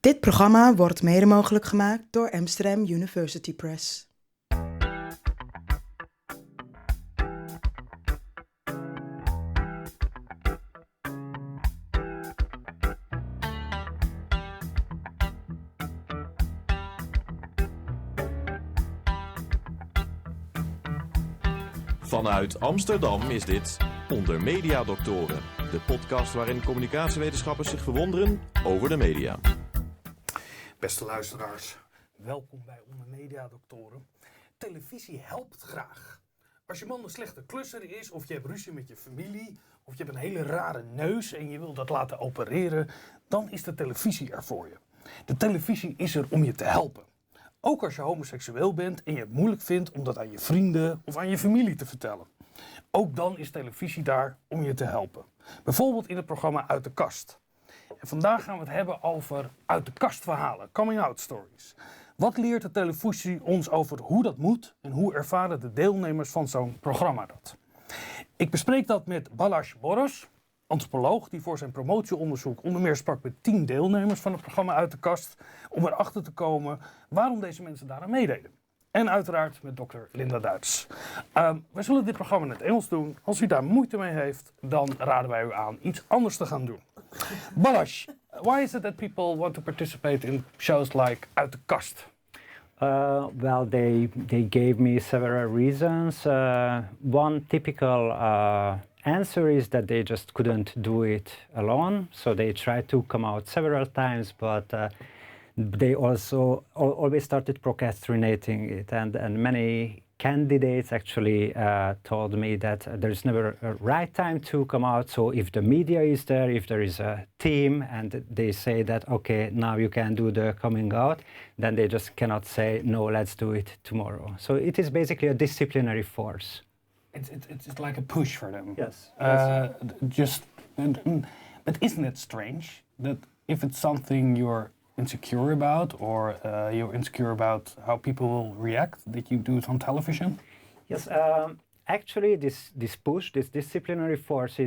Dit programma wordt mede mogelijk gemaakt door Amsterdam University Press. Vanuit Amsterdam is dit Onder Mediadoktoren, de podcast waarin communicatiewetenschappers zich verwonderen over de media. Beste luisteraars, welkom bij Onder Mediadoktoren. Televisie helpt graag. Als je man een slechte klusser is, of je hebt ruzie met je familie, of je hebt een hele rare neus en je wilt dat laten opereren, dan is de televisie er voor je. De televisie is er om je te helpen. Ook als je homoseksueel bent en je het moeilijk vindt om dat aan je vrienden of aan je familie te vertellen. Ook dan is televisie daar om je te helpen. Bijvoorbeeld in het programma Uit de Kast. En vandaag gaan we het hebben over uit de kast verhalen, coming out stories. Wat leert de televisie ons over hoe dat moet en hoe ervaren de deelnemers van zo'n programma dat? Ik bespreek dat met Balázs Boros, antropoloog die voor zijn promotieonderzoek onder meer sprak met 10 deelnemers van het programma Uit de Kast, om erachter te komen waarom deze mensen daaraan meededen. En uiteraard met dokter Linda Duits. We zullen dit programma in het Engels doen. Als u daar moeite mee heeft, dan raden wij u aan iets anders te gaan doen. Balázs, why is it that people want to participate in shows like Uit de Kast? Well, they gave me several reasons. One typical answer is that they just couldn't do it alone, so they tried to come out several times, but they also always started procrastinating it, and many candidates actually told me that there's never a right time to come out. So if the media is there, if there is a team and they say that, okay, now you can do the coming out, then they just cannot say, no, let's do it tomorrow. So it is basically a disciplinary force. It's like a push for them. Yes. But isn't it strange that if it's something you're insecure about, or you're insecure about how people will react, that you do it on television? Yes, actually, this push, this disciplinary force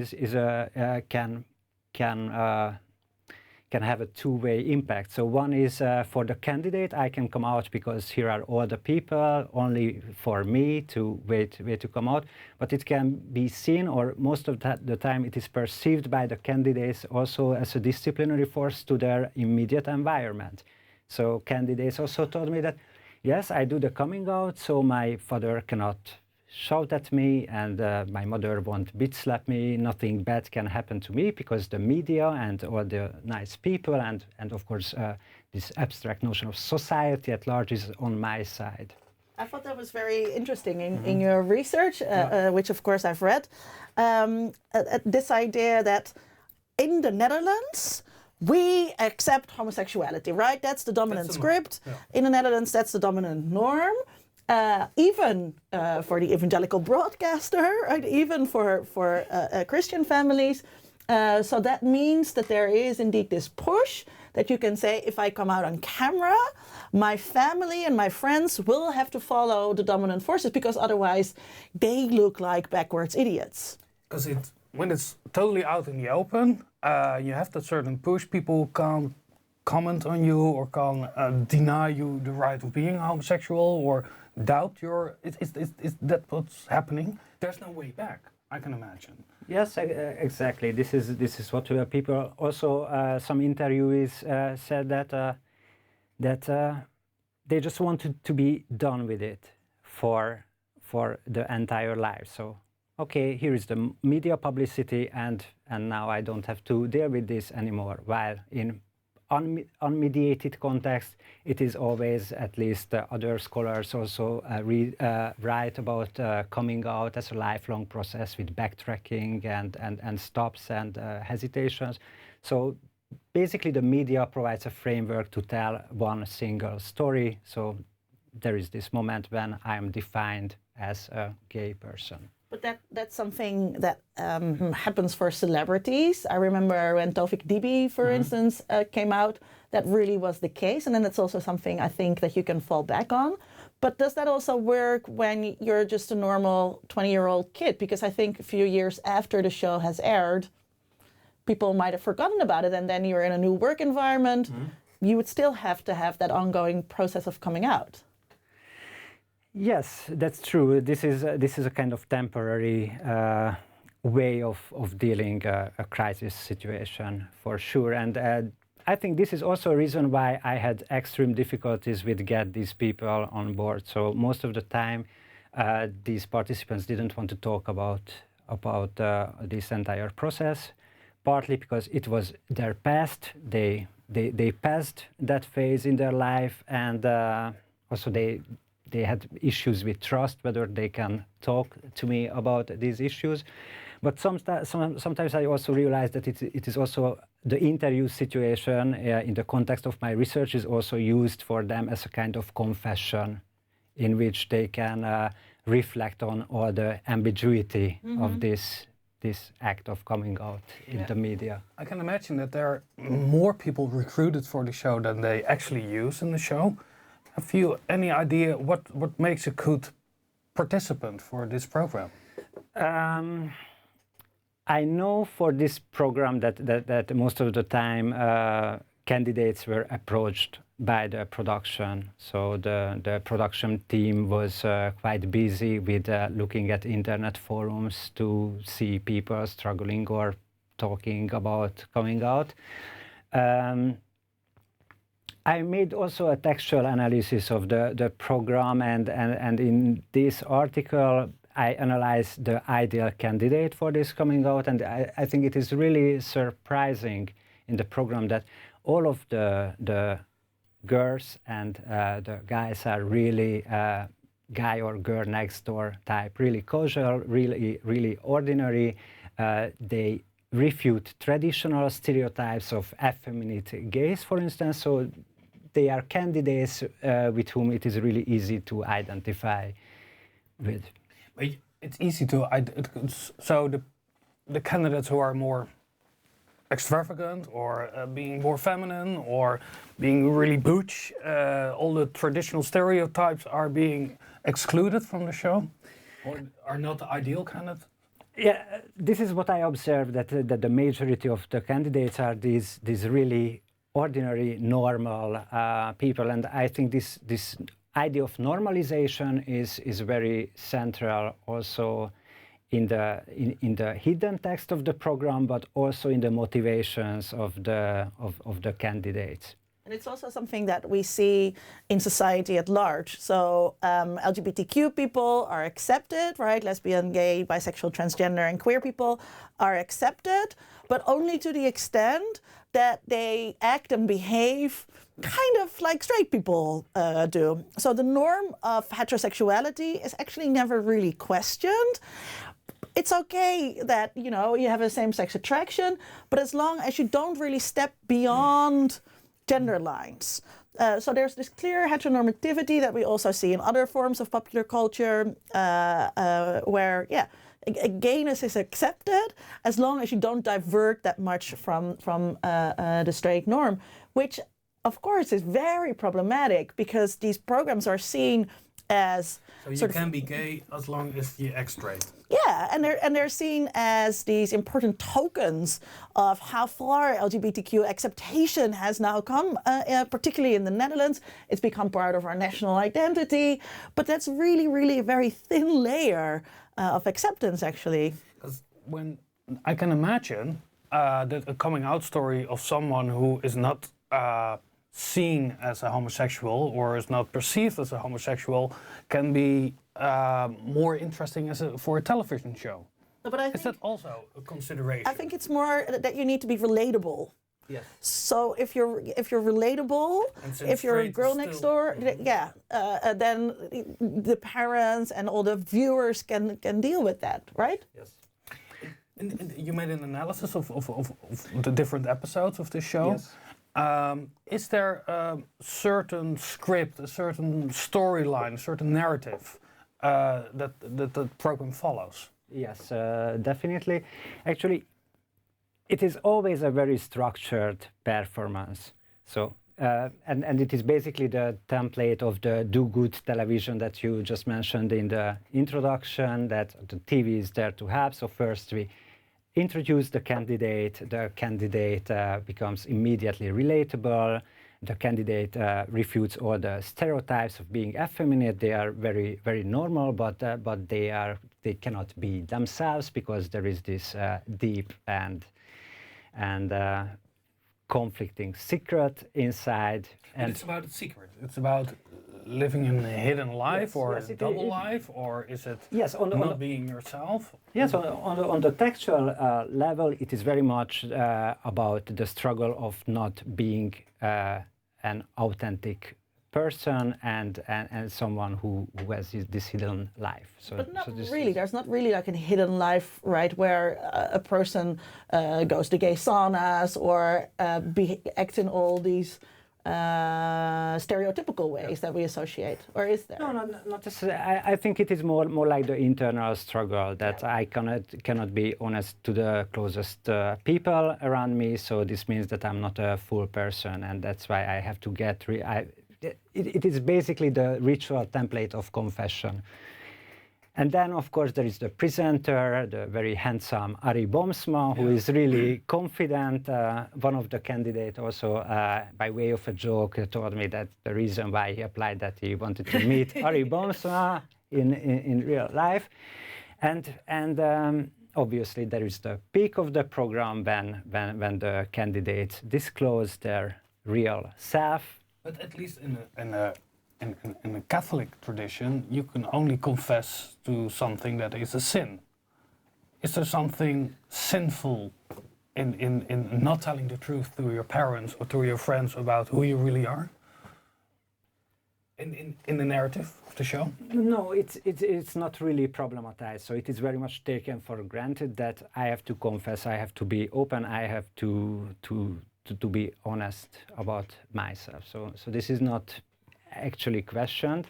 can have a two-way impact. So one is for the candidate, I can come out because here are all the people, only for me to wait to come out. But it can be seen, or most of the time it is perceived by the candidates also as a disciplinary force to their immediate environment. So candidates also told me that, yes, I do the coming out, so my father cannot shout at me, and my mother won't bitch slap me. Nothing bad can happen to me because the media and all the nice people and of course this abstract notion of society at large is on my side. I thought that was very interesting in your research, which of course I've read. This idea that in the Netherlands we accept homosexuality, right? That's the dominant script. Yeah. In the Netherlands, that's the dominant norm. Even for the evangelical broadcaster, right? Even for Christian families. So that means that there is indeed this push that you can say, if I come out on camera, my family and my friends will have to follow the dominant forces, because otherwise they look like backwards idiots. Because when it's totally out in the open, you have that certain push. People can't comment on you or can deny you the right of being homosexual or doubt your... Is that what's happening? There's no way back, I can imagine. Yes, exactly. This is what people also, some interviewees said that they just wanted to be done with it for the entire life. So, okay, here is the media publicity, and now I don't have to deal with this anymore. While in unmediated context, it is always, at least other scholars also write about coming out as a lifelong process with backtracking and stops and hesitations. So basically the media provides a framework to tell one single story. So there is this moment when I am defined as a gay person. But that's something that happens for celebrities. I remember when Tawfik Dibi, for instance, came out, that really was the case. And then it's also something I think that you can fall back on. But does that also work when you're just a normal 20-year-old kid? Because I think a few years after the show has aired, people might have forgotten about it. And then you're in a new work environment. you would still have to have that ongoing process of coming out. Yes, that's true. This is a kind of temporary way of dealing a crisis situation for sure. And I think this is also a reason why I had extreme difficulties with get these people on board. So most of the time, these participants didn't want to talk about this entire process, partly because it was their past. They passed that phase in their life, and also they had issues with trust, whether they can talk to me about these issues. But sometimes I also realize that it is also the interview situation in the context of my research is also used for them as a kind of confession in which they can reflect on all the ambiguity of this act of coming out in the media. I can imagine that there are more people recruited for the show than they actually use in the show. Have you any idea what makes a good participant for this program? I know for this program that most of the time candidates were approached by the production. So the production team was quite busy with looking at internet forums to see people struggling or talking about coming out. I made also a textual analysis of the program, and in this article I analyzed the ideal candidate for this coming out, and I think it is really surprising in the program that all of the girls and the guys are really guy or girl next door type, really casual, really ordinary. They refute traditional stereotypes of effeminate gays, for instance, so they are candidates with whom it is really easy to identify with. But it's easy to, so the candidates who are more extravagant or being more feminine or being really butch, all the traditional stereotypes are being excluded from the show, or are not the ideal candidate? Yeah, this is what I observed, that the majority of the candidates are these really ordinary, normal people, and I think this idea of normalization is very central also in the hidden text of the program, but also in the motivations of the candidates. And it's also something that we see in society at large. So LGBTQ people are accepted, right? Lesbian, gay, bisexual, transgender, and queer people are accepted, but only to the extent that they act and behave kind of like straight people do. So the norm of heterosexuality is actually never really questioned. It's okay that, you know, you have a same-sex attraction, but as long as you don't really step beyond gender lines. So there's this clear heteronormativity that we also see in other forms of popular culture where, gayness is accepted as long as you don't divert that much from the straight norm, which of course is very problematic because these programs are seen as so you can be gay as long as you act straight. Yeah, and they're seen as these important tokens of how far LGBTQ acceptation has now come, particularly in the Netherlands. It's become part of our national identity, but that's really a very thin layer of acceptance, actually. Because when I can imagine that a coming out story of someone who is not seen as a homosexual or is not perceived as a homosexual can be more interesting for a television show. But I think, is that also a consideration? I think it's more that you need to be relatable. Yes. So if you're relatable, if you're a girl next door, then the parents and all the viewers can deal with that, right? Yes. And you made an analysis of the different episodes of this show. Yes. Is there a certain script, a certain storyline, a certain narrative that the program follows? Yes, definitely. Actually, it is always a very structured performance. So, and it is basically the template of the do-good television that you just mentioned in the introduction, that the TV is there to help. So first we introduce the candidate becomes immediately relatable, the candidate refutes all the stereotypes of being effeminate. They are very, very normal, but they cannot be themselves because there is this deep and conflicting secret inside. And it's about a secret. It's about living in a hidden life, or a double life, or is it not being yourself? Yes, on the textual level, it is very much about the struggle of not being an authentic person and someone who has this hidden life. But not really. There's not really like a hidden life, right, where a person goes to gay saunas or acts in all these stereotypical ways that we associate, or is there? No, not necessarily. I think it is more like the internal struggle that I cannot be honest to the closest people around me. So this means that I'm not a full person, and that's why I have to get. It is basically the ritual template of confession. And then, of course, there is the presenter, the very handsome Ari Bomsma, who is really confident. One of the candidates also, by way of a joke, told me that the reason why he applied that he wanted to meet Ari Bomsma in real life. And obviously, there is the peak of the program when the candidates disclose their real self. But at least in a Catholic tradition, you can only confess to something that is a sin. Is there something sinful in not telling the truth to your parents or to your friends about who you really are? In the narrative of the show? No, it's not really problematized. So it is very much taken for granted that I have to confess, I have to be open, I have to be honest about myself. So this is not actually questioned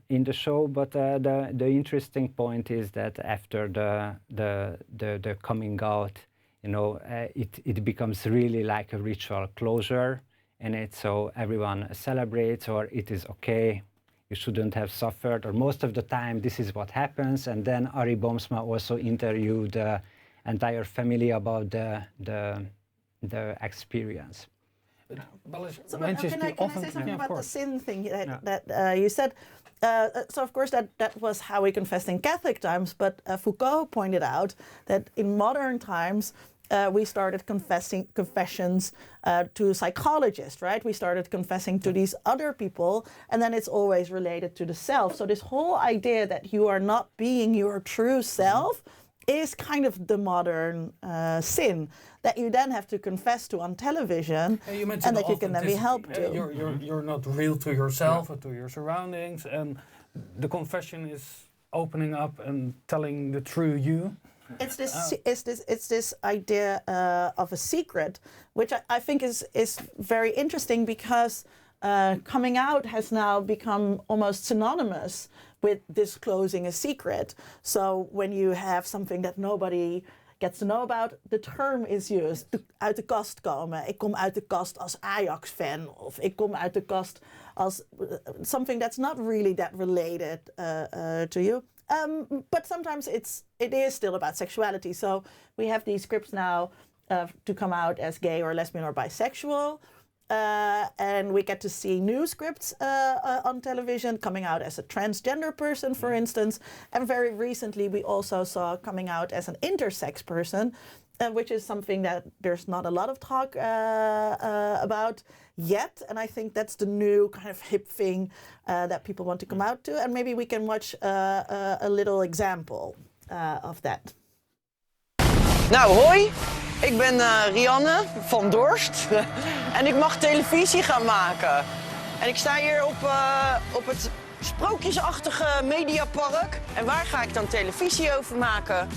in the show, but the interesting point is that after the coming out, it becomes really like a ritual closure, and it's so everyone celebrates, or it is okay, you shouldn't have suffered, or most of the time this is what happens. And then Ari Bomsma also interviewed the entire family about the experience. So can I say something about the sin thing that you said? So of course that was how we confessed in Catholic times, but Foucault pointed out that in modern times we started confessions to psychologists, right? We started confessing to these other people, and then it's always related to the self. So this whole idea that you are not being your true self is kind of the modern sin that you then have to confess to on television, and that you can then be helped to. You're not real to yourself or to your surroundings, and the confession is opening up and telling the true you. It's this idea of a secret, which I think is very interesting, because coming out has now become almost synonymous with disclosing a secret. So when you have something that nobody gets to know about, the term is used. Uit de kast komen. Ik kom uit de kast als Ajax-fan. Of ik kom uit de kast als something that's not really that related to you. But sometimes it is still about sexuality. So we have these scripts now to come out as gay or lesbian or bisexual. And we get to see new scripts on television coming out as a transgender person, for instance. And very recently we also saw coming out as an intersex person, which is something that there's not a lot of talk about yet. And I think that's the new kind of hip thing that people want to come out to. And maybe we can watch a little example of that. Nou, hoi. Ik ben Rianne van Dorst en ik mag televisie gaan maken. En ik sta hier op het sprookjesachtige mediapark. En waar ga ik dan televisie over maken?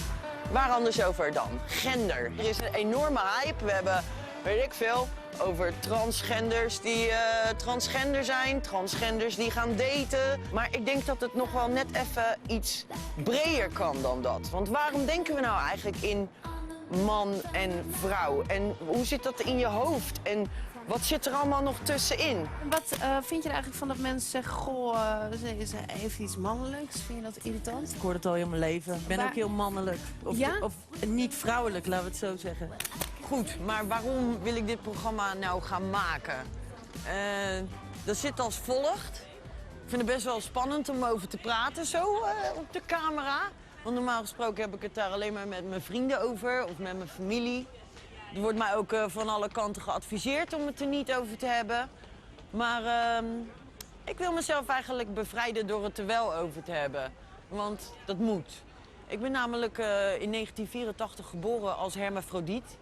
Waar anders over dan? Gender. Er is een enorme hype. We hebben, weet ik veel, over transgenders die transgender zijn. Transgenders die gaan daten. Maar ik denk dat het nog wel net even iets breder kan dan dat. Want waarom denken we nou eigenlijk in man en vrouw? En hoe zit dat in je hoofd? En wat zit er allemaal nog tussenin? Wat vind je er eigenlijk van dat mensen zeggen, goh, ze heeft iets mannelijks? Vind je dat irritant? Ik hoor het al heel mijn leven. Ik ben ook heel mannelijk. Of niet vrouwelijk, laten we het zo zeggen. Goed, maar waarom wil ik dit programma nou gaan maken? Dat zit als volgt. Ik vind het best wel spannend om over te praten zo op de camera. Want normaal gesproken heb ik het daar alleen maar met mijn vrienden over of met mijn familie. Er wordt mij ook van alle kanten geadviseerd om het er niet over te hebben. Maar ik wil mezelf eigenlijk bevrijden door het er wel over te hebben. Want dat moet. Ik ben namelijk in 1984 geboren als hermafrodiet.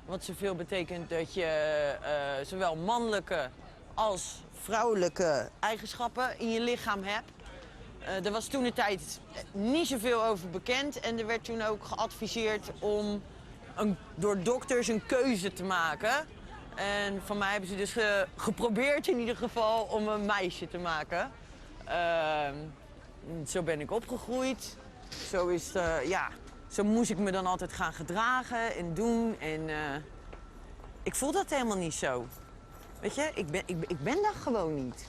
Wat zoveel betekent dat je zowel mannelijke als vrouwelijke eigenschappen in je lichaam hebt. Er was toen de tijd niet zoveel over bekend en er werd toen ook geadviseerd om door dokters een keuze te maken. En van mij hebben ze dus geprobeerd in ieder geval om een meisje te maken. Zo ben ik opgegroeid. Zo moest ik me dan altijd gaan gedragen en doen. En ik voel dat helemaal niet zo. Weet je, ik ben dat gewoon niet.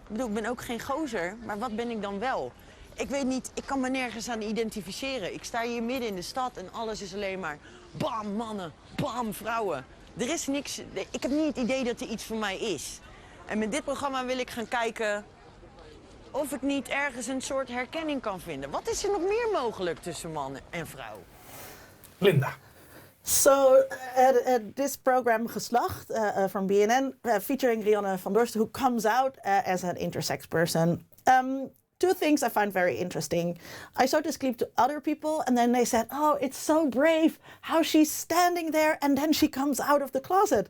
Ik bedoel, ik ben ook geen gozer, maar wat ben ik dan wel? Ik weet niet, ik kan me nergens aan identificeren. Ik sta hier midden in de stad en alles is alleen maar bam mannen, bam vrouwen. Er is niks, ik heb niet het idee dat er iets voor mij is. En met dit programma wil ik gaan kijken of ik niet ergens een soort herkenning kan vinden. Wat is er nog meer mogelijk tussen man en vrouw? Linda. So this program Geslacht from BNN featuring Rianne van Dorst, who comes out as an intersex person. Two things I find very interesting. I showed this clip to other people and then they said, oh, it's so brave how she's standing there and then she comes out of the closet.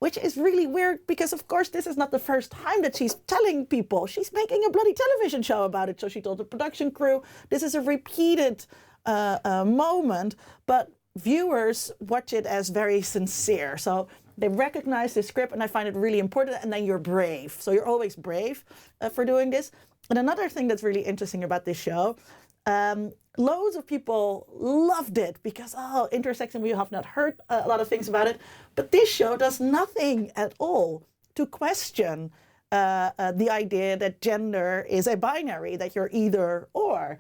Which is really weird because, of course, this is not the first time that she's telling people. She's making a bloody television show about it. So she told the production crew. This is a repeated moment, but viewers watch it as very sincere. So they recognize the script and I find it really important. And then you're brave. So you're always brave for doing this. And another thing that's really interesting about this show, loads of people loved it because, oh, intersex, and we have not heard a lot of things about it. But this show does nothing at all to question the idea that gender is a binary, that you're either or.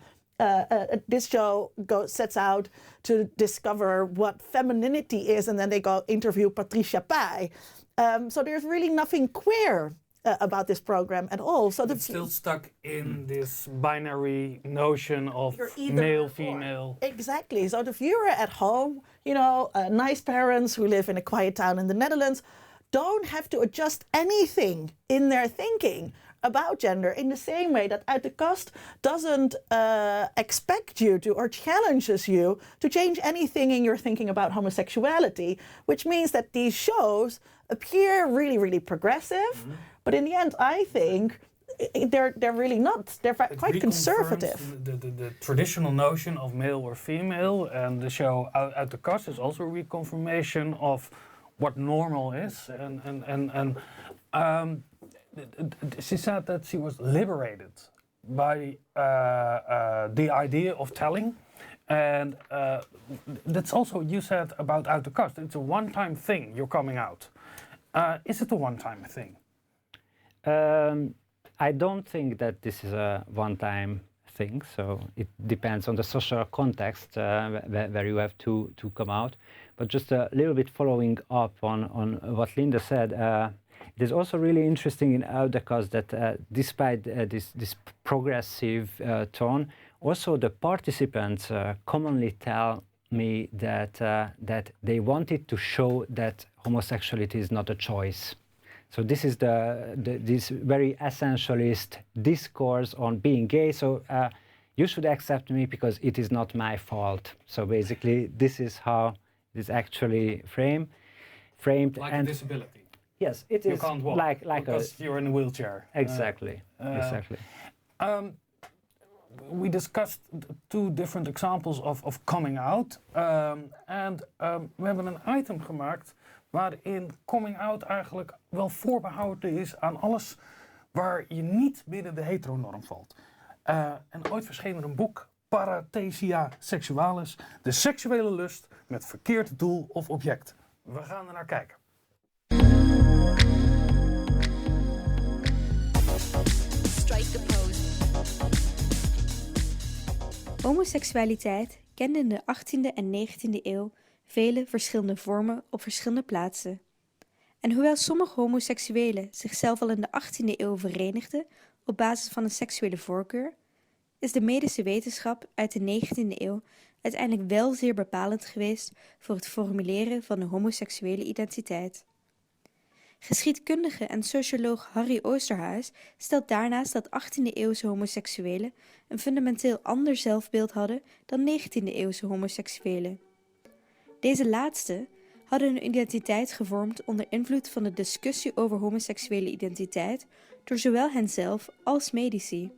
This show sets out to discover what femininity is, and then they go interview Patricia Pai. So there's really nothing queer about this program at all. So it's still stuck in this binary notion of male, female. Exactly. So the viewer at home, you know, nice parents who live in a quiet town in the Netherlands, don't have to adjust anything in their thinking about gender in the same way that Uit de Kast doesn't expect you to or challenges you to change anything in your thinking about homosexuality, which means that these shows appear really, really progressive. Mm-hmm. But in the end, I think they're really not. They're quite conservative. The traditional notion of male or female, and the show Uit de Kast is also a reconfirmation of what normal is. And she said that she was liberated by the idea of telling. And that's also you said about Uit de Kast. It's a one-time thing, you're coming out. Is it a one-time thing? I don't think that this is a one-time thing, so it depends on the social context where you have to come out. But just a little bit following up on what Linda said, it is also really interesting in Uit de Kast that despite this progressive tone, also the participants commonly tell me that they wanted to show that homosexuality is not a choice. So this is this very essentialist discourse on being gay. So you should accept me because it is not my fault. So basically, this is how it is actually framed. Like a disability. Yes, it you is can't walk like because you're in a wheelchair. Exactly. Exactly. We discussed two different examples of coming out. En we hebben een item gemaakt waarin coming out eigenlijk wel voorbehouden is aan alles waar je niet binnen de heteronorm valt. En ooit verscheen er een boek, Parathesia Sexualis, de seksuele lust met verkeerd doel of object. We gaan er naar kijken. Homoseksualiteit kende in de 18e en 19e eeuw vele verschillende vormen op verschillende plaatsen. En hoewel sommige homoseksuelen zichzelf al in de 18e eeuw verenigden op basis van een seksuele voorkeur, is de medische wetenschap uit de 19e eeuw uiteindelijk wel zeer bepalend geweest voor het formuleren van de homoseksuele identiteit. Geschiedkundige en socioloog Harry Oosterhuis stelt daarnaast dat 18e-eeuwse homoseksuelen een fundamenteel ander zelfbeeld hadden dan 19e-eeuwse homoseksuelen. Deze laatste hadden hun identiteit gevormd onder invloed van de discussie over homoseksuele identiteit door zowel henzelf als medici.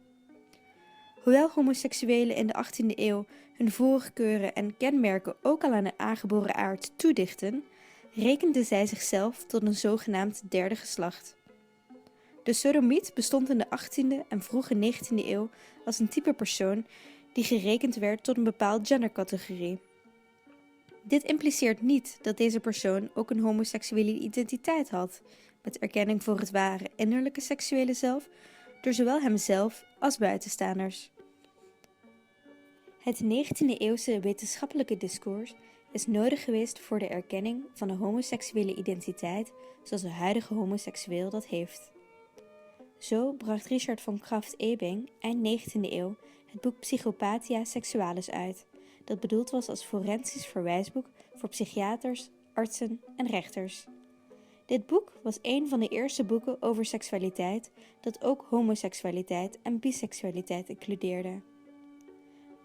Hoewel homoseksuelen in de 18e eeuw hun voorkeuren en kenmerken ook al aan de aangeboren aard toedichten, rekenden zij zichzelf tot een zogenaamd derde geslacht. De sodomiet bestond in de 18e en vroege 19e eeuw als een type persoon die gerekend werd tot een bepaald gendercategorie. Dit impliceert niet dat deze persoon ook een homoseksuele identiteit had, met erkenning voor het ware innerlijke seksuele zelf door zowel hemzelf als buitenstaanders. Het 19e-eeuwse wetenschappelijke discours is nodig geweest voor de erkenning van de homoseksuele identiteit zoals de huidige homoseksueel dat heeft. Zo bracht Richard von Krafft-Ebing eind 19e eeuw het boek Psychopathia Sexualis uit, dat bedoeld was als forensisch verwijsboek voor psychiaters, artsen en rechters. Dit boek was een van de eerste boeken over seksualiteit dat ook homoseksualiteit en biseksualiteit includeerde.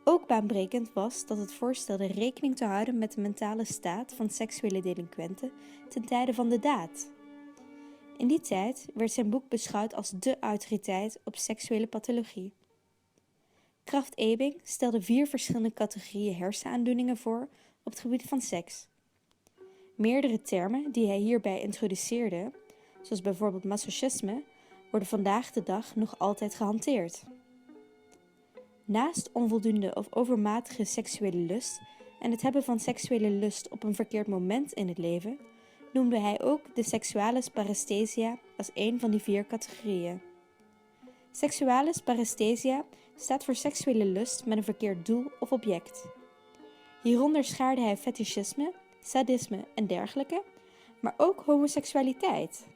Ook baanbrekend was dat het voorstelde rekening te houden met de mentale staat van seksuele delinquenten ten tijde van de daad. In die tijd werd zijn boek beschouwd als dé autoriteit op seksuele pathologie. Krafft-Ebing stelde 4 verschillende categorieën hersenaandoeningen voor op het gebied van seks. Meerdere termen die hij hierbij introduceerde, zoals bijvoorbeeld masochisme, worden vandaag de dag nog altijd gehanteerd. Naast onvoldoende of overmatige seksuele lust en het hebben van seksuele lust op een verkeerd moment in het leven, noemde hij ook de seksualis paresthesia als een van die 4 categorieën. Seksualis paresthesia staat voor seksuele lust met een verkeerd doel of object. Hieronder schaarde hij fetischisme, sadisme en dergelijke, maar ook homoseksualiteit.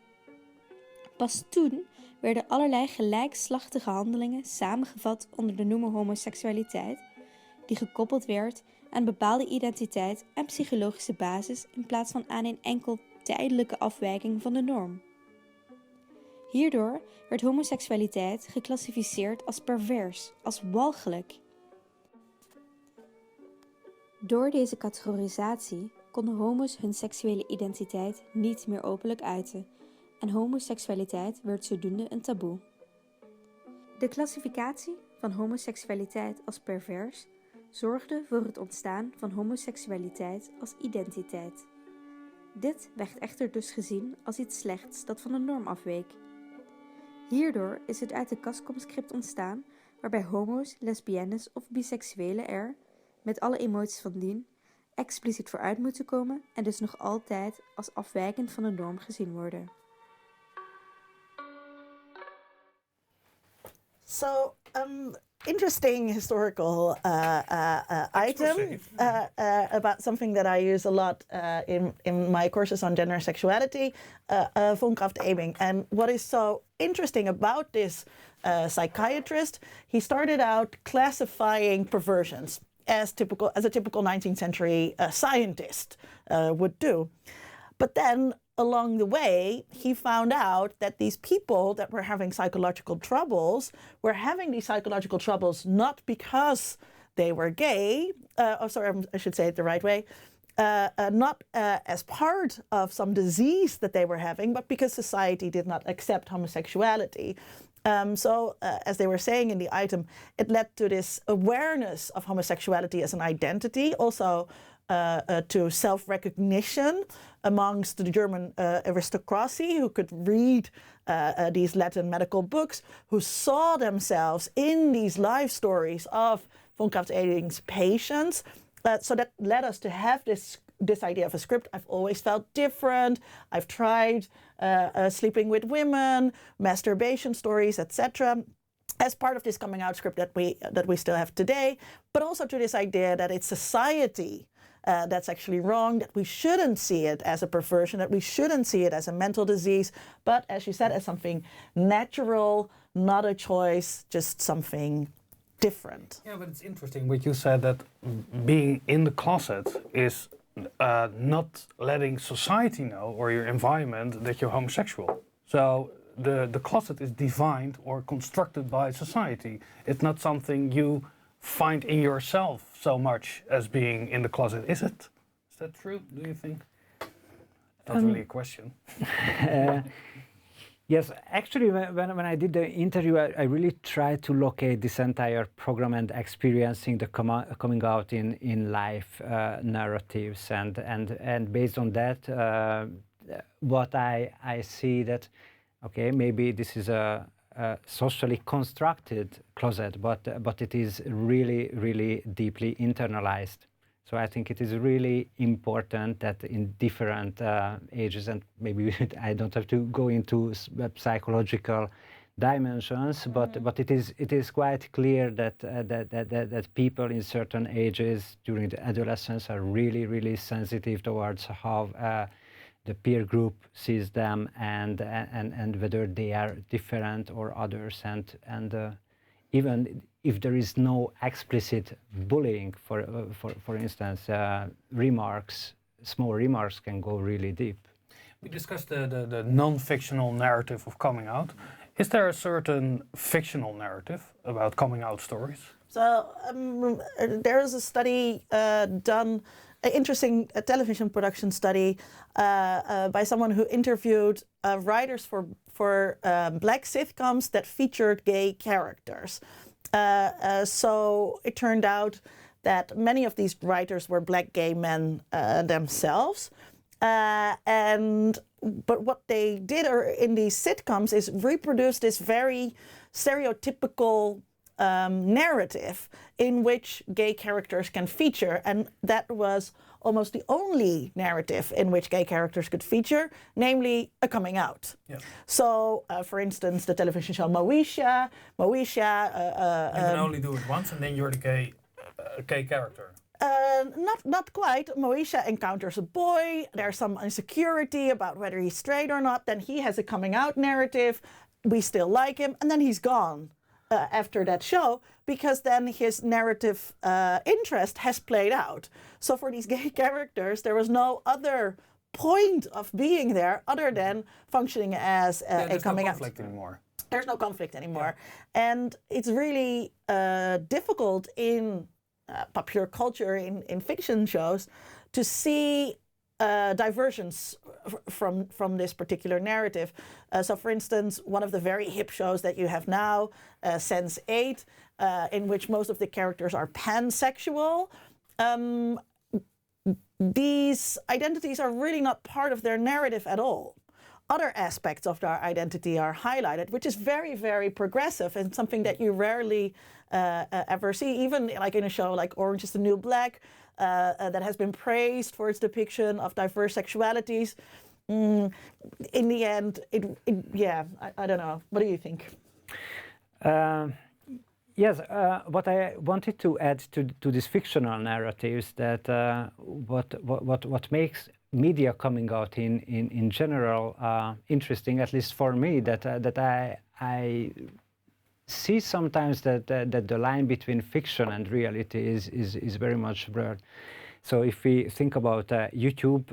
Pas toen werden allerlei gelijkslachtige handelingen samengevat onder de noemer homoseksualiteit, die gekoppeld werd aan een bepaalde identiteit en psychologische basis in plaats van aan een enkel tijdelijke afwijking van de norm. Hierdoor werd homoseksualiteit geclassificeerd als pervers, als walgelijk. Door deze categorisatie konden homo's hun seksuele identiteit niet meer openlijk uiten en homoseksualiteit werd zodoende een taboe. De klassificatie van homoseksualiteit als pervers zorgde voor het ontstaan van homoseksualiteit als identiteit. Dit werd echter dus gezien als iets slechts dat van de norm afweek. Hierdoor is het uit de kastcomscript ontstaan waarbij homo's, lesbiennes of biseksuelen er, met alle emoties van dien, expliciet vooruit moeten komen en dus nog altijd als afwijkend van de norm gezien worden. So, interesting historical item about something that I use a lot in my courses on gender and sexuality, von Krafft-Ebing. And what is so interesting about this psychiatrist, he started out classifying perversions as a typical 19th century scientist would do. But then along the way, he found out that these people that were having psychological troubles were having these psychological troubles not because they were gay, I should say it the right way, not as part of some disease that they were having, but because society did not accept homosexuality. As they were saying in the item, it led to this awareness of homosexuality as an identity, also to self-recognition amongst the German aristocracy who could read these Latin medical books, who saw themselves in these life stories of von Krafft-Ebing's patients. So that led us to have this idea of a script. I've always felt different. I've tried sleeping with women, masturbation stories, etc. as part of this coming out script that we still have today, but also to this idea that it's society that's actually wrong, that we shouldn't see it as a perversion, that we shouldn't see it as a mental disease, but as you said, as something natural, not a choice, just something different. Yeah, but it's interesting what you said, that being in the closet is not letting society know or your environment that you're homosexual. So the closet is defined or constructed by society. It's not something you find in yourself so much as being in the closet, is it? Is that true, do you think? Not really a question. Yes, actually, when I did the interview, I really tried to locate this entire program and experiencing the coming out in life narratives, and based on that, what I see that, okay, maybe this is a socially constructed closet, but it is really deeply internalized. So I think it is really important that in different ages, and maybe I don't have to go into psychological dimensions, but it is quite clear that people in certain ages during the adolescence are really sensitive towards how the peer group sees them, and whether they are different or others, and even if there is no explicit bullying, for instance, small remarks can go really deep. We discussed the non-fictional narrative of coming out. Is there a certain fictional narrative about coming out stories? So there is a study done, an interesting television production study by someone who interviewed writers for black sitcoms that featured gay characters. So it turned out that many of these writers were black gay men themselves. But what they did in these sitcoms is reproduce this very stereotypical narrative in which gay characters can feature, and that was almost the only narrative in which gay characters could feature, namely a coming out. Yeah. So, for instance, the television show Moesha. You can only do it once, and then you're the gay character. Not quite. Moesha encounters a boy. There's some insecurity about whether he's straight or not. Then he has a coming out narrative. We still like him, and then he's gone. After that show, because then his narrative interest has played out. So for these gay characters, there was no other point of being there other than functioning as a coming out. There's no conflict anymore. Yeah. And it's really difficult in popular culture, in fiction shows, to see diversions from this particular narrative. So for instance, one of the very hip shows that you have now, Sense8, in which most of the characters are pansexual, these identities are really not part of their narrative at all. Other aspects of their identity are highlighted, which is very progressive and something that you rarely ever see, even like in a show like Orange is the New Black, that has been praised for its depiction of diverse sexualities. In the end, I don't know. What do you think? Yes, what I wanted to add to this fictional narratives, that what makes media coming out in general interesting, at least for me, that I see sometimes that the line between fiction and reality is very much blurred. So if we think about YouTube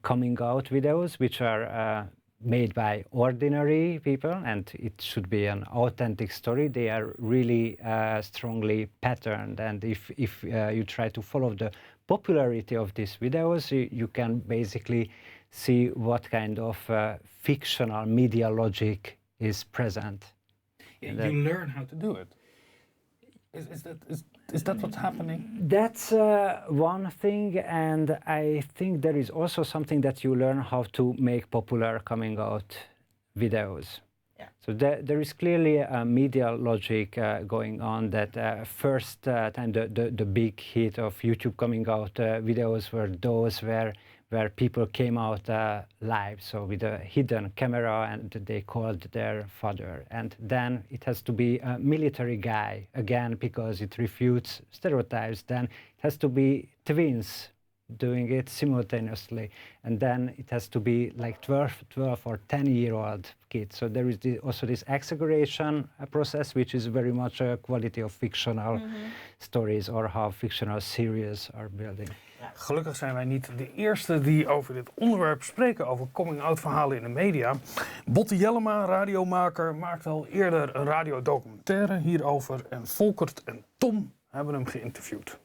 coming out videos, which are made by ordinary people, and it should be an authentic story, they are really strongly patterned. And if you try to follow the popularity of these videos, you can basically see what kind of fictional media logic is present. You learn how to do it. Is that what's happening? That's one thing, and I think there is also something that you learn how to make popular coming out videos. Yeah. So there is clearly a media logic going on, that first time the big hit of YouTube coming out videos were those where people came out live, so with a hidden camera, and they called their father. And then it has to be a military guy, again, because it refutes stereotypes. Then it has to be twins, doing it simultaneously. And then it has to be like 12 or 10-year-old kids. So there is also this exaggeration process, which is very much a quality of fictional stories or how fictional series are building. Gelukkig zijn wij niet de eerste die over dit onderwerp spreken, over coming-out verhalen in de media. Botte Jellema, radiomaker, maakte al eerder een radiodocumentaire hierover. En Volkert en Tom hebben hem geïnterviewd.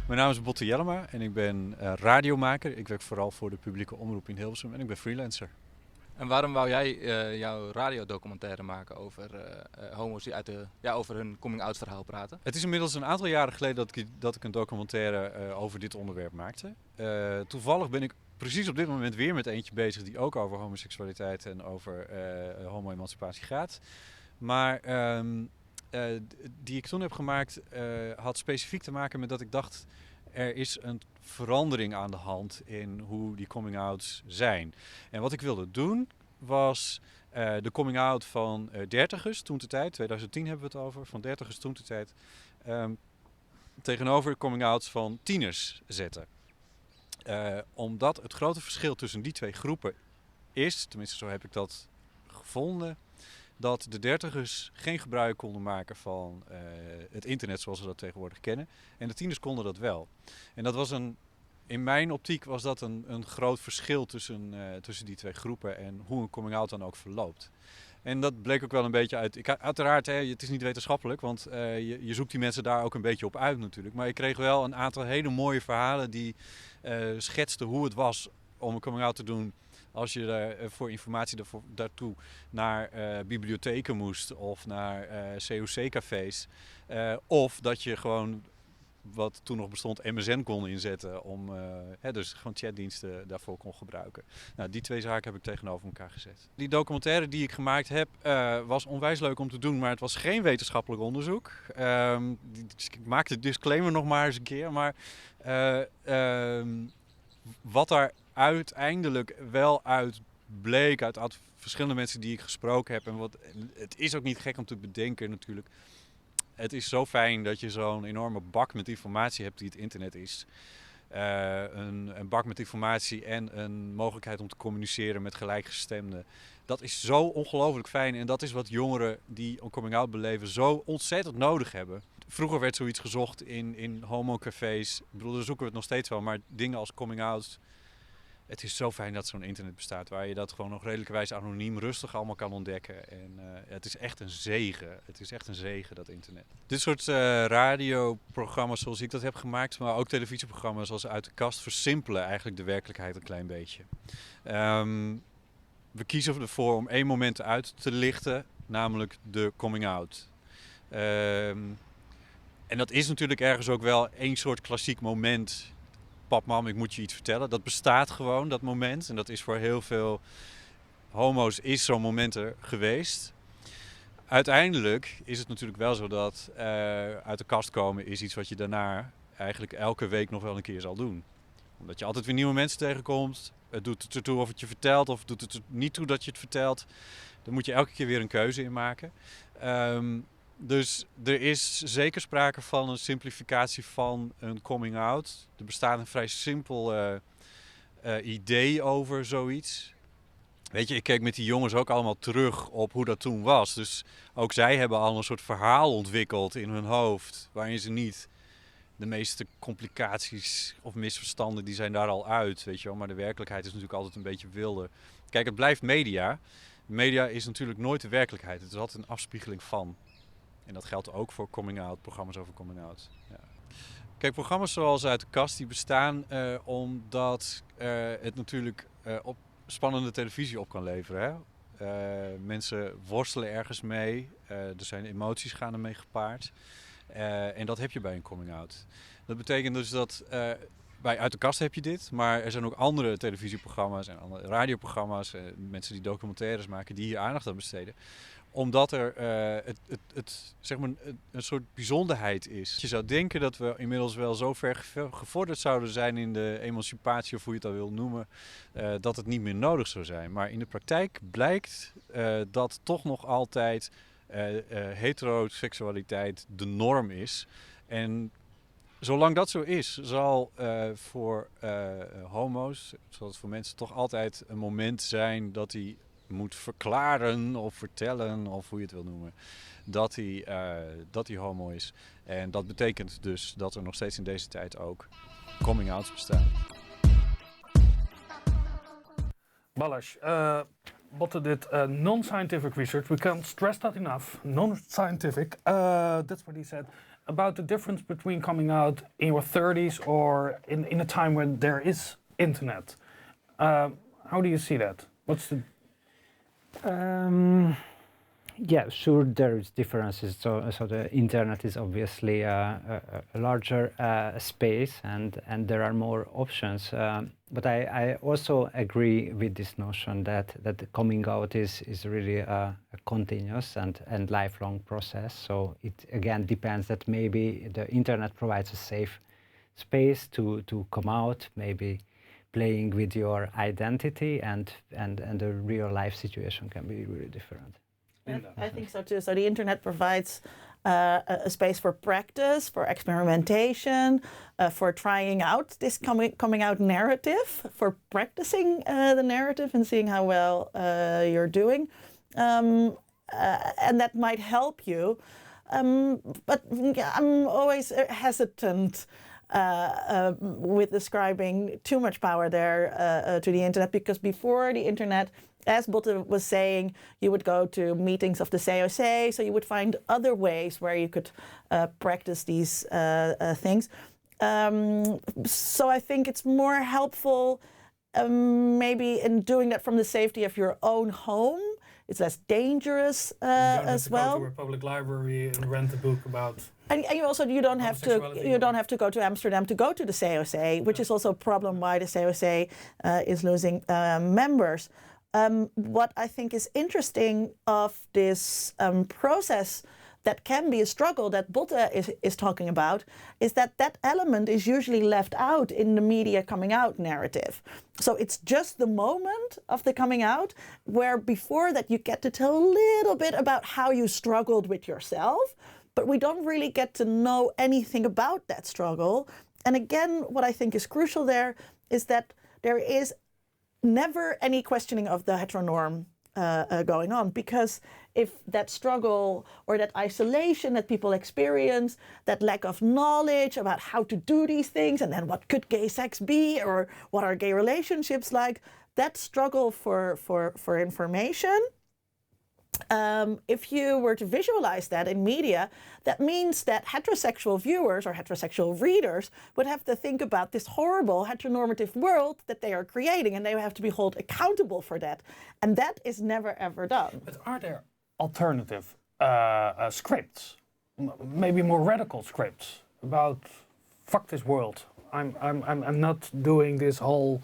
Mijn naam is Botte Jellema en ik ben radiomaker. Ik werk vooral voor de publieke omroep in Hilversum en ik ben freelancer. En waarom wou jij jouw radiodocumentaire maken over homo's die over hun coming-out verhaal praten? Het is inmiddels een aantal jaren geleden dat ik een documentaire over dit onderwerp maakte. Toevallig ben ik precies op dit moment weer met eentje bezig die ook over homoseksualiteit en over homo-emancipatie gaat. Maar die ik toen heb gemaakt had specifiek te maken met dat ik dacht, er is een verandering aan de hand in hoe die coming-outs zijn. En wat ik wilde doen was de coming-out van dertigers toen de tijd, 2010 hebben we het over, van dertigers toen de tijd, tegenover coming-outs van tieners zetten. Omdat het grote verschil tussen die twee groepen is, tenminste zo heb ik dat gevonden, dat de dertigers geen gebruik konden maken van het internet zoals we dat tegenwoordig kennen. En de tieners konden dat wel. En dat was in mijn optiek was dat een groot verschil tussen die twee groepen en hoe een coming-out dan ook verloopt. En dat bleek ook wel een beetje uit. Uiteraard, het is niet wetenschappelijk, want je zoekt die mensen daar ook een beetje op uit natuurlijk. Maar ik kreeg wel een aantal hele mooie verhalen die schetsten hoe het was om een coming-out te doen als je voor informatie daartoe naar bibliotheken moest of naar COC-cafés. Of dat je gewoon, wat toen nog bestond, MSN kon inzetten om dus gewoon chatdiensten daarvoor kon gebruiken. Nou, die twee zaken heb ik tegenover elkaar gezet. Die documentaire die ik gemaakt heb was onwijs leuk om te doen, maar het was geen wetenschappelijk onderzoek. Ik maak de disclaimer nog maar eens een keer, maar wat daar uiteindelijk wel uit bleek uit verschillende mensen die ik gesproken heb. En het is ook niet gek om te bedenken natuurlijk. Het is zo fijn dat je zo'n enorme bak met informatie hebt die het internet is. Een bak met informatie en een mogelijkheid om te communiceren met gelijkgestemden. Dat is zo ongelooflijk fijn en dat is wat jongeren die een coming-out beleven zo ontzettend nodig hebben. Vroeger werd zoiets gezocht in homocafés. Ik bedoel, daar zoeken we het nog steeds wel, maar dingen als coming-out. Het is zo fijn dat zo'n internet bestaat waar je dat gewoon nog redelijkerwijs anoniem rustig allemaal kan ontdekken. En het is echt een zegen. Het is echt een zegen, dat internet. Dit soort radioprogramma's zoals ik dat heb gemaakt, maar ook televisieprogramma's zoals Uit de Kast, versimpelen eigenlijk de werkelijkheid een klein beetje. We kiezen ervoor om één moment uit te lichten, namelijk de coming-out. En dat is natuurlijk ergens ook wel één soort klassiek moment. Pap, mam, ik moet je iets vertellen. Dat bestaat gewoon, dat moment. En dat is voor heel veel homo's is zo'n moment er geweest. Uiteindelijk is het natuurlijk wel zo dat uit de kast komen is iets wat je daarna eigenlijk elke week nog wel een keer zal doen. Omdat je altijd weer nieuwe mensen tegenkomt. Het doet het ertoe of het je vertelt of doet het er niet toe dat je het vertelt. Daar moet je elke keer weer een keuze in maken. Dus er is zeker sprake van een simplificatie van een coming-out. Er bestaat een vrij simpel idee over zoiets. Weet je, ik keek met die jongens ook allemaal terug op hoe dat toen was. Dus ook zij hebben al een soort verhaal ontwikkeld in hun hoofd. Waarin ze niet de meeste complicaties of misverstanden, die zijn daar al uit. Weet je wel? Maar de werkelijkheid is natuurlijk altijd een beetje wilder. Kijk, het blijft media. Media is natuurlijk nooit de werkelijkheid. Het is altijd een afspiegeling van. En dat geldt ook voor coming-out, programma's over coming-out. Ja. Kijk, programma's zoals Uit de Kast, die bestaan omdat het natuurlijk op spannende televisie op kan leveren. Hè? Mensen worstelen ergens mee, er zijn emoties gaan ermee gepaard. En dat heb je bij een coming-out. Dat betekent dus dat bij Uit de Kast heb je dit, maar er zijn ook andere televisieprogramma's en andere radioprogramma's, mensen die documentaires maken die hier aandacht aan besteden. Omdat er zeg maar een soort bijzonderheid is. Je zou denken dat we inmiddels wel zo ver gevorderd zouden zijn in de emancipatie, of hoe je het dan wil noemen, dat het niet meer nodig zou zijn. Maar in de praktijk blijkt dat toch nog altijd heteroseksualiteit de norm is. En zolang dat zo is, zal voor homo's, zal het voor mensen toch altijd een moment zijn dat hij moet verklaren of vertellen, of hoe je het wil noemen, dat hij homo is. En dat betekent dus dat er nog steeds in deze tijd ook coming-outs bestaan. Balázs, Botte did non-scientific research. We can't stress that enough. Non-scientific. That's what he said about the difference between coming out in your 30s or in a time when there is internet. How do you see that? What's the... Yeah, sure, there is differences. So the internet is obviously a larger space, and there are more options. But I also agree with this notion that the coming out is really a continuous and lifelong process. So it again depends that maybe the internet provides a safe space to come out, maybe playing with your identity, and the real life situation can be really different. I think so too. So the internet provides a space for practice, for experimentation, for trying out this coming out narrative, for practicing the narrative and seeing how well you're doing. And that might help you. But I'm always hesitant with describing too much power there to the internet, because before the internet, as Botte was saying, you would go to meetings of the COC, so you would find other ways where you could practice these things. So I think it's more helpful maybe in doing that from the safety of your own home. It's less dangerous as well. You don't have to go to a public library and rent a book about. And you don't have to go to Amsterdam to go to the COC, which is also a problem why the COC is losing members. What I think is interesting of this process that can be a struggle that Botte is talking about is that element is usually left out in the media coming out narrative. So it's just the moment of the coming out where before that you get to tell a little bit about how you struggled with yourself, but we don't really get to know anything about that struggle. And again, what I think is crucial there is that there is never any questioning of the heteronorm going on, because if that struggle or that isolation that people experience, that lack of knowledge about how to do these things, and then what could gay sex be, or what are gay relationships like, that struggle for information, if you were to visualize that in media, that means that heterosexual viewers or heterosexual readers would have to think about this horrible heteronormative world that they are creating, and they have to be held accountable for that. And that is never ever done. But are there alternative scripts, maybe more radical scripts about fuck this world? I'm not doing this whole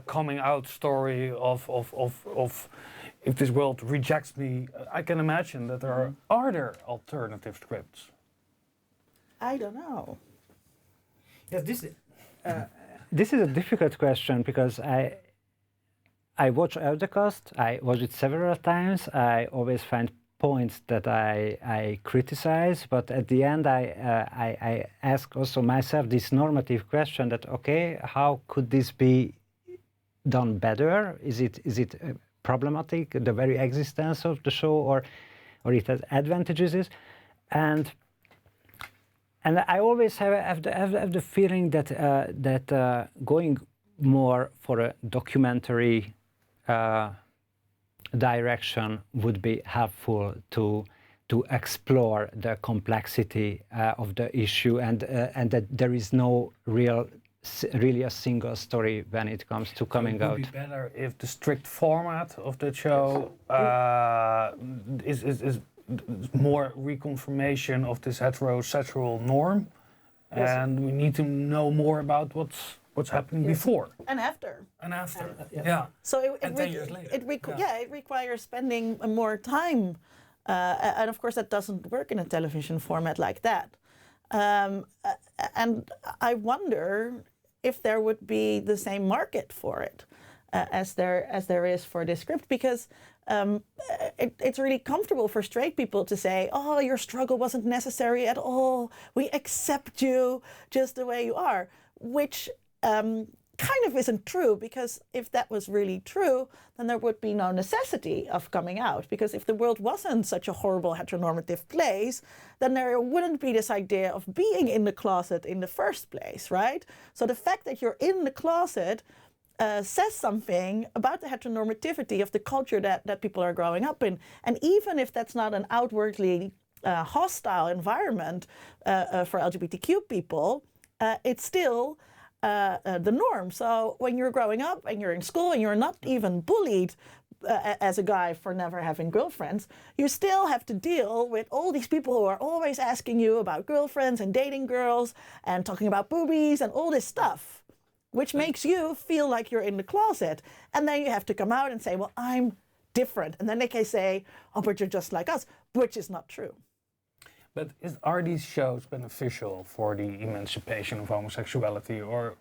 coming out story of if this world rejects me. I can imagine that there are there alternative scripts? I don't know. Yes, this is a difficult question, because I watch Kast. I watch it several times. I always find points that I criticize, but at the end I ask also myself this normative question that, okay, how could this be done better? Is it problematic, the very existence of the show, or it has advantages? And I always have the feeling that going more for a documentary direction would be helpful to explore the complexity of the issue, and that there is no really a single story when it comes to coming out. It would be better if the strict format of the show is more reconfirmation of this heterosexual norm, and we need to know more about what's happening before and after. Yeah. So and 10 years later. It requires spending more time, and of course that doesn't work in a television format like that. And I wonder if there would be the same market for it as there is for this script, because it's really comfortable for straight people to say, oh, your struggle wasn't necessary at all. We accept you just the way you are, which kind of isn't true, because if that was really true, then there would be no necessity of coming out. Because if the world wasn't such a horrible heteronormative place, then there wouldn't be this idea of being in the closet in the first place, right? So the fact that you're in the closet says something about the heteronormativity of the culture that people are growing up in. And even if that's not an outwardly hostile environment for LGBTQ people, it's still the norm. So when you're growing up and you're in school and you're not even bullied as a guy for never having girlfriends, you still have to deal with all these people who are always asking you about girlfriends and dating girls and talking about boobies and all this stuff, which makes you feel like you're in the closet. And then you have to come out and say, well, I'm different. And then they can say, oh, but you're just like us, which is not true. But are these shows beneficial for the emancipation of homosexuality? Or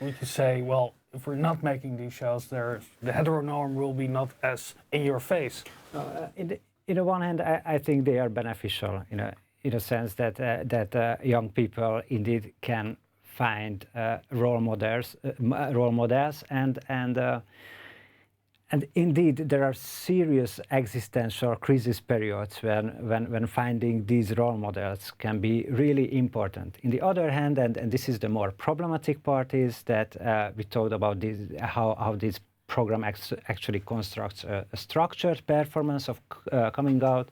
would you say, well, if we're not making these shows, the heteronorm will be not as in your face? In the one hand, I think they are beneficial in a sense that young people indeed can find role models, and indeed there are serious existential crisis periods when finding these role models can be really important. In the other hand, and this is the more problematic part, is that we talked about this, how this program actually constructs a structured performance of coming out.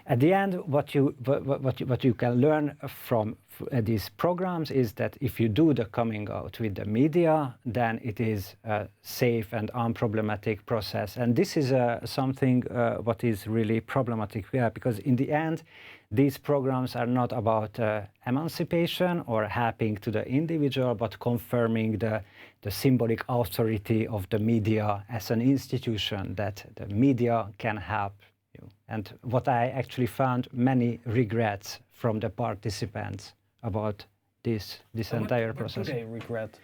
At the end, what you can learn from these programs is that if you do the coming out with the media, then it is a safe and unproblematic process. And this is something what is really problematic, because in the end, these programs are not about emancipation or helping to the individual, but confirming the symbolic authority of the media as an institution, that the media can help you. And what I actually found many regrets from the participants about this entire process. What do they regret?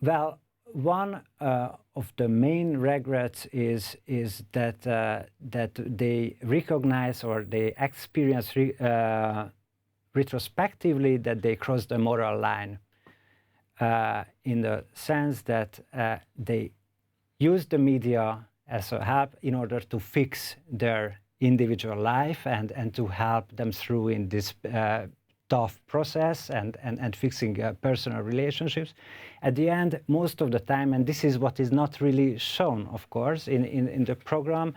Well, one of the main regrets is that they recognize or they experience retrospectively that they crossed the moral line, in the sense that they use the media as a help in order to fix their individual life and to help them through in this tough process and fixing personal relationships. At the end, most of the time, and this is what is not really shown, of course, in the program,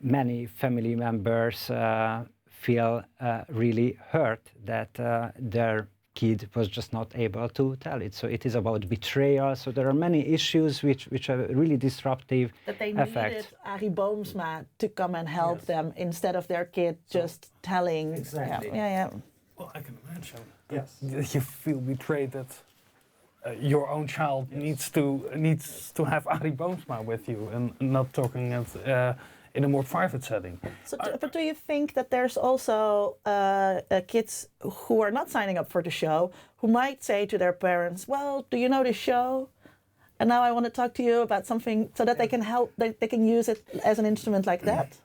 many family members feel really hurt that their kid was just not able to tell it. So it is about betrayal. So there are many issues which are really disruptive effects. That they needed Arie Boomsma to come and help them instead of their kid just telling. Exactly. Yeah. Well, I can imagine. Yes. You feel betrayed that your own child needs to have Arie Boomsma with you and not talking in a more private setting. So, but do you think that there's also kids who are not signing up for the show who might say to their parents, well, do you know this show? And now I want to talk to you about something so that they can help, they can use it as an instrument like that?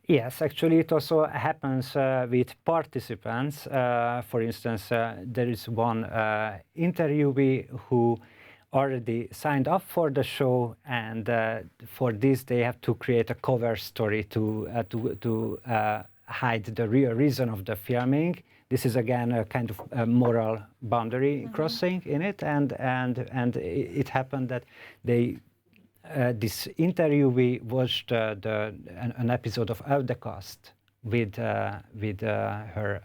Yes, actually it also happens with participants. For instance, there is one interviewee who already signed up for the show, and for this they have to create a cover story to hide the real reason of the filming. This is again a kind of a moral boundary crossing in it, and it happened that they this interviewee watched an episode of the Kast with her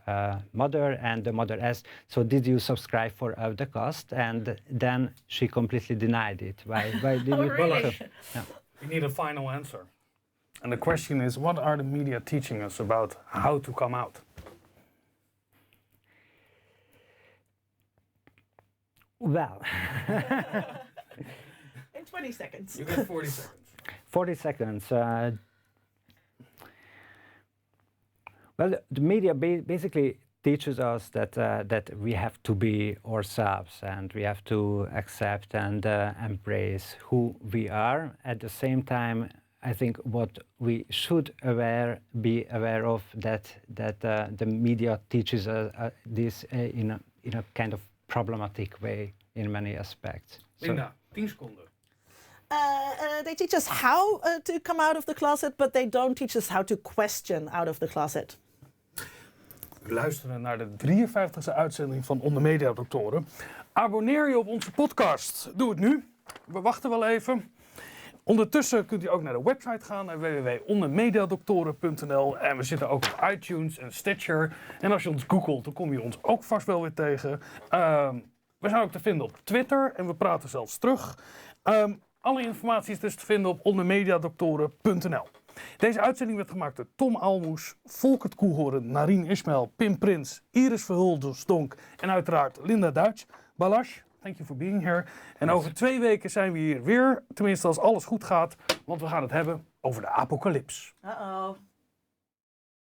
mother, and the mother asked, so did you subscribe for the Kast? And then she completely denied it. Why did you really? Yeah. We need a final answer. And the question is, what are the media teaching us about how to come out? Well, In 20 seconds. You got 40 seconds. 40 seconds. Well, the media basically teaches us that we have to be ourselves and we have to accept and embrace who we are. At the same time, I think what we should be aware of that the media teaches this in a kind of problematic way in many aspects. Linda, 10 seconden. They teach us how to come out of the closet, but they don't teach us how to question out of the closet. We luisteren naar de 53e uitzending van Onder Media Doctoren. Abonneer je op onze podcast. Doe het nu. We wachten wel even. Ondertussen kunt u ook naar de website gaan, naar www.ondermediadoktoren.nl. En we zitten ook op iTunes en Stitcher. En als je ons googelt, dan kom je ons ook vast wel weer tegen. We zijn ook te vinden op Twitter en we praten zelfs terug. Alle informatie is dus te vinden op ondermediadoktoren.nl. Deze uitzending werd gemaakt door Tom Almoes, Volkert Koehoorn, Narien Ismail, Pim Prins, Iris Verhulsdonk en uiteraard Linda Duits. Balázs, thank you for being here. En over 2 weken zijn we hier weer, tenminste als alles goed gaat, want we gaan het hebben over de apocalyps. Uh-oh.